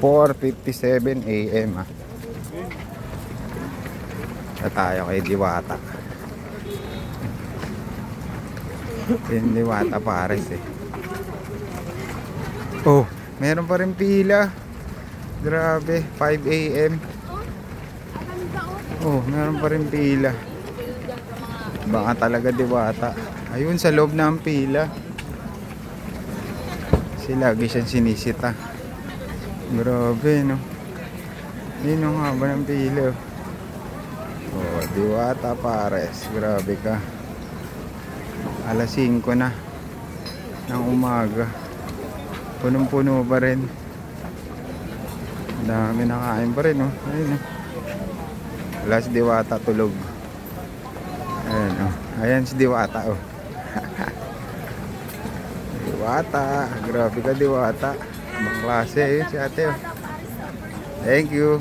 4:57 AM ah. Na tayo kay Diwata. Yung Diwata pares eh. Oh, meron pa rin pila. Grabe, 5 AM. Oh, meron pa rin pila. Baka talaga Diwata. Ayun sa loob ng pila. Lagi siyang sinisita. Grabe no. Yun ang haba ng pila. Oh, Diwata pares. Grabe ka. Alas 5 na ng umaga. Punong-puno pa rin. Dami nakain pa rin oh. Ayun oh. Wala si Diwata tulog. Ayan oh. Ayan si Diwata oh. Diwata, grabe ka Diwata. Ibang klase eh si ate oh. Thank you.